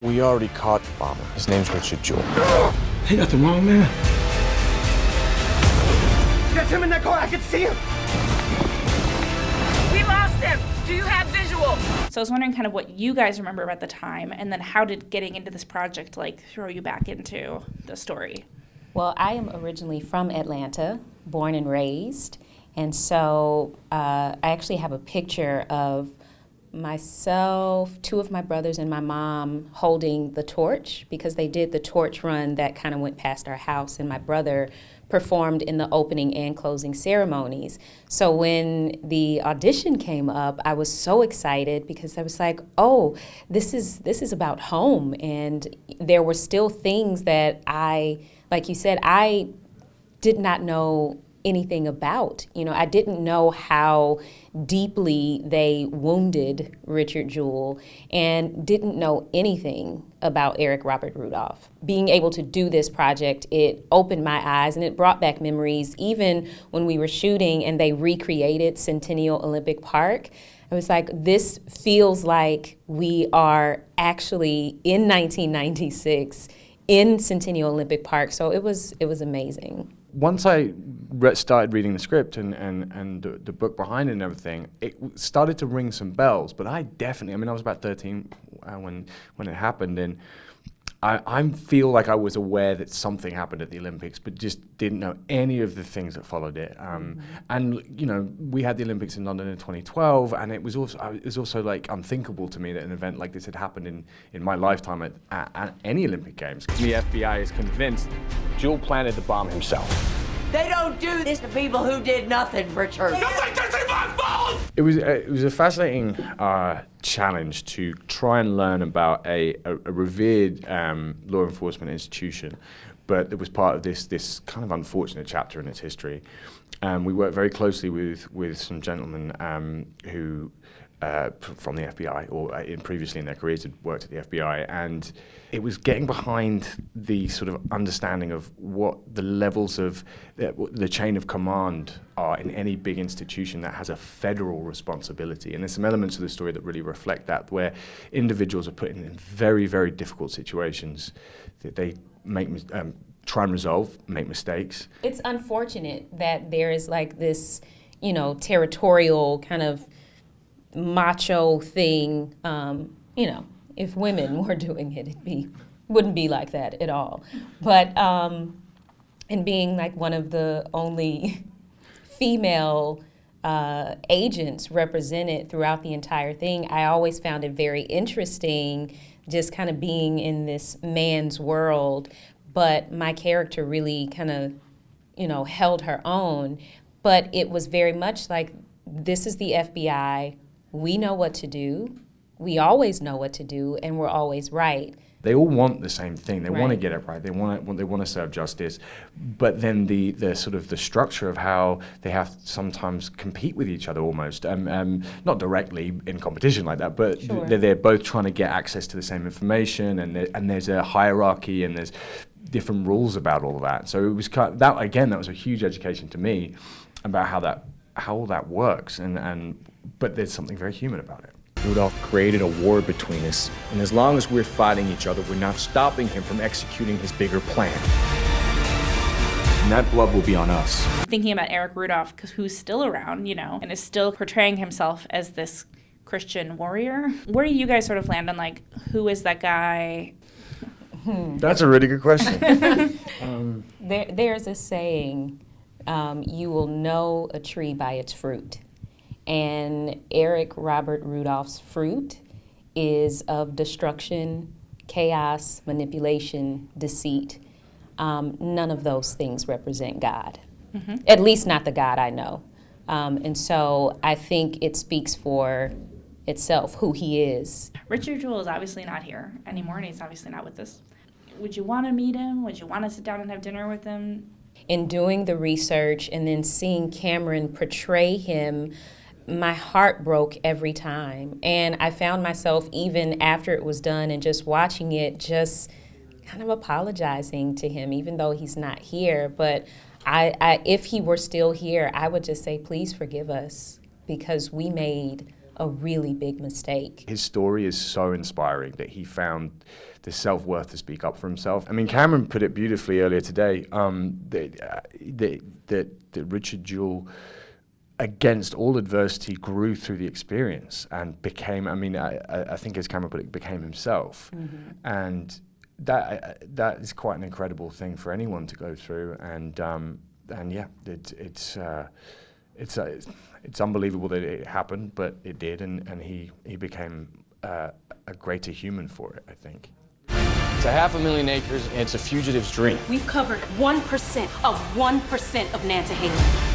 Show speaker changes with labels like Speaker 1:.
Speaker 1: We already caught the bomber. His name's Richard Jewell.
Speaker 2: He got the wrong man.
Speaker 3: That's him in that car. I can see him.
Speaker 4: We lost him. Do you have visual?
Speaker 5: So I was wondering kind of what you guys remember about the time, and then how did getting into this project like throw you back into the story?
Speaker 6: Well, I am originally from Atlanta, born and raised, and so I actually have a picture of myself, two of my brothers, and my mom holding the torch, because they did the torch run that kind of went past our house, and my brother performed in the opening and closing ceremonies. So when the audition came up, I was so excited because I was like, oh, this is about home. And there were still things that like you said, I did not know anything about. I didn't know how deeply they wounded Richard Jewell and didn't know anything about Eric Robert Rudolph. Being able to do this project, it opened my eyes and it brought back memories. Even when we were shooting and they recreated Centennial Olympic Park, I was like, this feels like we are actually in 1996 in Centennial Olympic Park. So it was amazing.
Speaker 7: Once I started reading the script and the book behind it and everything, it started to ring some bells. But I was about 13 when it happened, and I feel like I was aware that something happened at the Olympics, but just didn't know any of the things that followed it. And we had the Olympics in London in 2012, and it was also like unthinkable to me that an event like this had happened in my lifetime at any Olympic Games.
Speaker 1: The FBI is convinced Jewell planted the bomb himself.
Speaker 4: They don't do this to people who did nothing, Richard.
Speaker 7: It was a fascinating challenge to try and learn about a revered law enforcement institution, but it was part of this kind of unfortunate chapter in its history. We worked very closely with some gentlemen who from the FBI, or previously in their careers had worked at the FBI, and it was getting behind the sort of understanding of what the levels of the chain of command are in any big institution that has a federal responsibility. And there's some elements of the story that really reflect that, where individuals are put in very, very difficult situations that they try and resolve, make mistakes.
Speaker 6: It's unfortunate that there is like this, territorial kind of macho thing. If women were doing it, wouldn't be like that at all. But and being like one of the only female agents represented throughout the entire thing, I always found it very interesting, just kind of being in this man's world. But my character really kind of, held her own. But it was very much like, this is the FBI. We know what to do. We always know what to do, and we're always right.
Speaker 7: They all want the same thing. They
Speaker 6: Right.
Speaker 7: want to get it right. They want to serve justice. But then the sort of the structure of how they have to sometimes compete with each other almost, not directly in competition like that, but
Speaker 6: Sure.
Speaker 7: they're both trying to get access to the same information, and there's a hierarchy, and there's different rules about all of that. So it was that was a huge education to me about how all that works, but there's something very human about it.
Speaker 1: Rudolph created a war between us, and as long as we're fighting each other, we're not stopping him from executing his bigger plan. And that blood will be on us.
Speaker 5: Thinking about Eric Rudolph, who's still around, and is still portraying himself as this Christian warrior. Where do you guys sort of land on, like, who is that guy?
Speaker 7: That's a really good question.
Speaker 6: There's a saying, you will know a tree by its fruit. And Eric Robert Rudolph's fruit is of destruction, chaos, manipulation, deceit. None of those things represent God, at least not the God I know. And so I think it speaks for itself, who he is.
Speaker 5: Richard Jewell is obviously not here anymore, and he's obviously not with us. Would you want to meet him? Would you want to sit down and have dinner with him?
Speaker 6: In doing the research and then seeing Cameron portray him, my heart broke every time. And I found myself, even after it was done and just watching it, just kind of apologizing to him, even though he's not here. But I if he were still here, I would just say, please forgive us, because we made a really big mistake.
Speaker 7: His story is so inspiring that he found the self-worth to speak up for himself. I mean, Cameron put it beautifully earlier today, that Richard Jewell, against all adversity, grew through the experience and became, I think as Cameron put it, became himself. Mm-hmm. And that is quite an incredible thing for anyone to go through. And yeah, it's unbelievable that it happened, but it did, and he became a greater human for it, I think.
Speaker 2: It's 500,000 acres, and it's a fugitive's dream.
Speaker 8: We've covered 1% of 1% of Nantahala.